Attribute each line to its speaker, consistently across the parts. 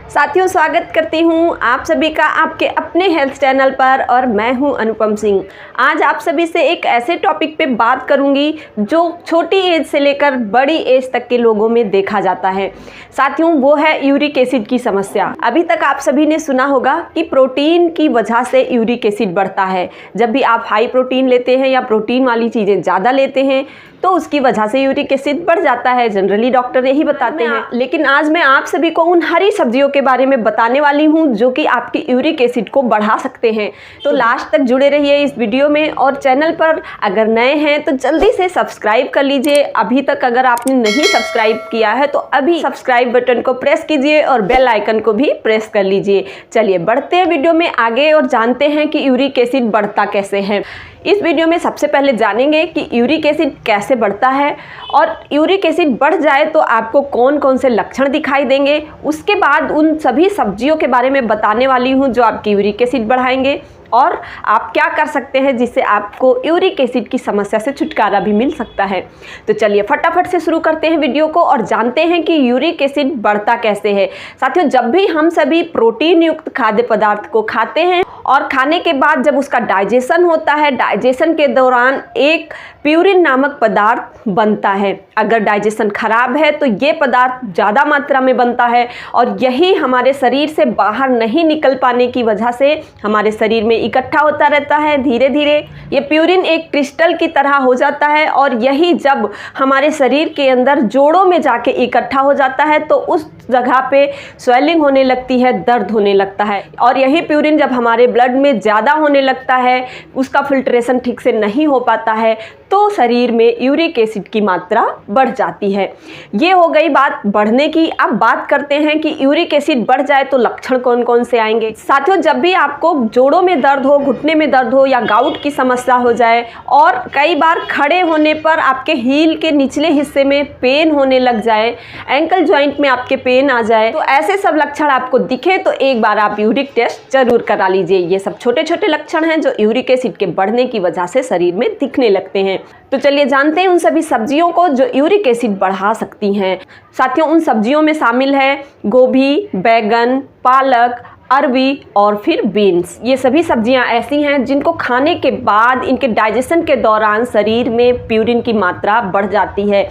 Speaker 1: साथियों, स्वागत करती हूँ आप सभी का आपके अपने हेल्थ चैनल पर और मैं हूँ अनुपम सिंह। आज आप सभी से एक ऐसे टॉपिक पे बात करूँगी जो छोटी एज से लेकर बड़ी एज तक के लोगों में देखा जाता है। साथियों, वो है यूरिक एसिड की समस्या। अभी तक आप सभी ने सुना होगा कि प्रोटीन की वजह से यूरिक एसिड बढ़ता है। जब भी आप हाई प्रोटीन लेते हैं या प्रोटीन वाली चीज़ें ज़्यादा लेते हैं तो उसकी वजह से यूरिक एसिड बढ़ जाता है। जनरली डॉक्टर यही बताते हैं। लेकिन आज मैं आप सभी को उन हरी सब्जियों के बारे में बताने वाली हूँ जो कि आपकी यूरिक एसिड को बढ़ा सकते हैं। तो लास्ट तक जुड़े रहिए इस वीडियो में, और चैनल पर अगर नए हैं तो जल्दी से सब्सक्राइब कर लीजिए। अभी तक अगर आपने नहीं सब्सक्राइब किया है तो अभी सब्सक्राइब बटन को प्रेस कीजिए और बेल आइकन को भी प्रेस कर लीजिए। चलिए बढ़ते हैं वीडियो में आगे और जानते हैं कि यूरिक एसिड बढ़ता कैसे है। इस वीडियो में सबसे पहले जानेंगे कि यूरिक एसिड कैसे बढ़ता है और यूरिक एसिड बढ़ जाए तो आपको कौन कौन से लक्षण दिखाई देंगे। उसके बाद उन सभी सब्जियों के बारे में बताने वाली हूं जो आपकी यूरिक एसिड बढ़ाएंगे और आप क्या कर सकते हैं जिससे आपको यूरिक एसिड की समस्या से छुटकारा भी मिल सकता है। तो चलिए फटाफट से शुरू करते हैं वीडियो को और जानते हैं कि यूरिक एसिड बढ़ता कैसे है। साथियों, जब भी हम सभी प्रोटीन युक्त खाद्य पदार्थ को खाते हैं और खाने के बाद जब उसका डाइजेशन होता है, डाइजेशन के दौरान एक प्यूरिन नामक पदार्थ बनता है। अगर डाइजेशन खराब है तो ये पदार्थ ज़्यादा मात्रा में बनता है और यही हमारे शरीर से बाहर नहीं निकल पाने की वजह से हमारे शरीर में इकट्ठा होता रहता है। धीरे धीरे ये प्यूरिन एक क्रिस्टल की तरह हो जाता है और यही जब हमारे शरीर के अंदर जोड़ों में जाके इकट्ठा हो जाता है तो उस जगह पे स्वेलिंग होने लगती है, दर्द होने लगता है। और यही प्यूरिन जब हमारे ब्लड में ज़्यादा होने लगता है, उसका फिल्ट्रेशन ठीक से नहीं हो पाता है तो शरीर में यूरिक एसिड की मात्रा बढ़ जाती है। ये हो गई बात बढ़ने की। अब बात करते हैं कि यूरिक एसिड बढ़ जाए तो लक्षण कौन कौन से आएंगे। साथियों, जब भी आपको जोड़ों में दर्द हो, घुटने में दर्द हो या गाउट की समस्या हो जाए और कई बार खड़े होने पर आपके हील के निचले हिस्से में पेन होने लग जाए, एंकल जॉइंट में आपके पेन आ जाए, तो ऐसे सब लक्षण आपको दिखे तो एक बार आप यूरिक टेस्ट जरूर करा लीजिए। ये सब छोटे छोटे लक्षण हैं जो यूरिक एसिड के बढ़ने की वजह से शरीर में दिखने लगते हैं। तो चलिए जानते हैं उन सभी सब्जियों को जो यूरिक एसिड बढ़ा सकती हैं। साथियों, उन सब्जियों में शामिल है गोभी, बैगन, पालक, अरबी और फिर बीन्स। ये सभी सब्जियां ऐसी हैं जिनको खाने के बाद इनके डाइजेशन के दौरान शरीर में प्यूरिन की मात्रा बढ़ जाती है।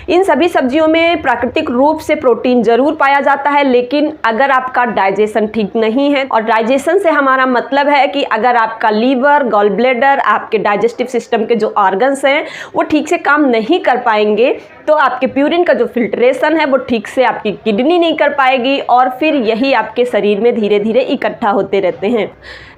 Speaker 1: इन सभी सब्जियों में प्राकृतिक रूप से प्रोटीन जरूर पाया जाता है, लेकिन अगर आपका डाइजेशन ठीक नहीं है, और डाइजेशन से हमारा मतलब है कि अगर आपका लीवर, गॉल ब्लैडर, आपके डाइजेस्टिव सिस्टम के जो ऑर्गन्स हैं वो ठीक से काम नहीं कर पाएंगे तो आपके प्यूरिन का जो फिल्ट्रेशन है वो ठीक से आपकी किडनी नहीं कर पाएगी और फिर यही आपके शरीर में धीरे धीरे इकट्ठा होते रहते हैं।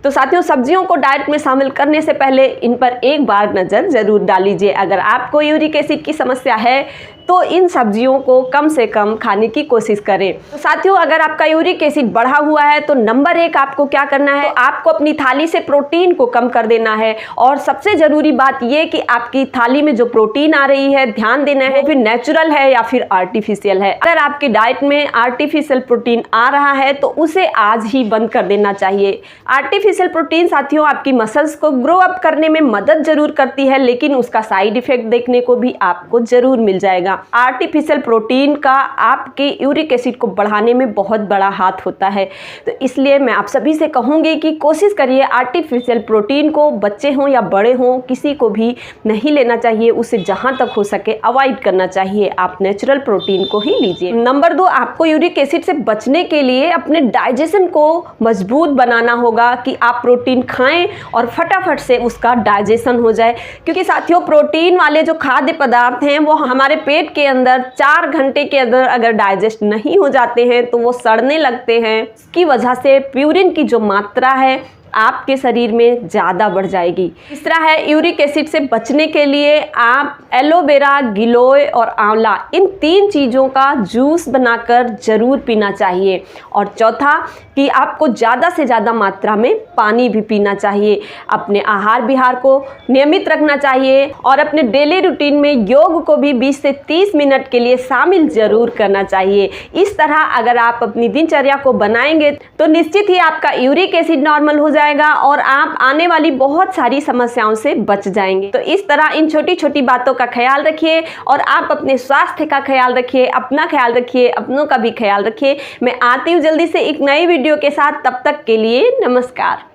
Speaker 1: तो साथियों, सब्जियों को डाइट में शामिल करने से पहले इन पर एक बार नज़र जरूर डालीजिए। अगर आपको यूरिक एसिड की समस्या है तो इन सब्जियों को कम से कम खाने की कोशिश करें। तो साथियों, अगर आपका यूरिक एसिड बढ़ा हुआ है तो नंबर 1 आपको क्या करना है, तो आपको अपनी थाली से प्रोटीन को कम कर देना है। और सबसे ज़रूरी बात यह कि आपकी थाली में जो प्रोटीन आ रही है, ध्यान देना है फिर नेचुरल है या फिर आर्टिफिशियल है। अगर आपकी डाइट में आर्टिफिशियल प्रोटीन आ रहा है तो उसे आज ही बंद कर देना चाहिए। आर्टिफिशियल प्रोटीन साथियों आपकी मसल्स को ग्रो अप करने में मदद जरूर करती है, लेकिन उसका साइड इफेक्ट देखने को भी आपको जरूर मिल जाएगा। आर्टिफिशियल प्रोटीन का आपके यूरिक एसिड को बढ़ाने में बहुत बड़ा हाथ होता है। तो इसलिए मैं आप सभी से कहूँगी कि कोशिश करिए आर्टिफिशियल प्रोटीन को, बच्चे हों या बड़े हों, किसी को भी नहीं लेना चाहिए। उसे जहाँ तक हो सके अवॉइड करना चाहिए। आप नेचुरल प्रोटीन को ही लीजिए। नंबर 2, आपको यूरिक एसिड से बचने के लिए अपने डाइजेशन को मजबूत बनाना होगा कि आप प्रोटीन खाएं और फटाफट से उसका डाइजेशन हो जाए। क्योंकि साथियों, प्रोटीन वाले जो खाद्य पदार्थ हैं वो हमारे पेट के अंदर 4 घंटे के अंदर अगर डाइजेस्ट नहीं हो जाते हैं तो वो सड़ने लगते हैं। इसकी वजह से प्यूरिन की जो मात्रा है आपके शरीर में ज़्यादा बढ़ जाएगी। तीसरा है, यूरिक एसिड से बचने के लिए आप एलोवेरा, गिलोय और आंवला, इन 3 चीज़ों का जूस बनाकर ज़रूर पीना चाहिए। और चौथा कि आपको ज़्यादा से ज़्यादा मात्रा में पानी भी पीना चाहिए। अपने आहार विहार को नियमित रखना चाहिए और अपने डेली रूटीन में योग को भी 20 से 30 मिनट के लिए शामिल ज़रूर करना चाहिए। इस तरह अगर आप अपनी दिनचर्या को बनाएंगे तो निश्चित ही आपका यूरिक एसिड नॉर्मल हो जाएगा और आप आने वाली बहुत सारी समस्याओं से बच जाएंगे। तो इस तरह इन छोटी छोटी बातों का ख्याल रखिए और आप अपने स्वास्थ्य का ख्याल रखिए, अपना ख्याल रखिए, अपनों का भी ख्याल रखिए। मैं आती हूँ जल्दी से एक नई वीडियो के साथ, तब तक के लिए नमस्कार।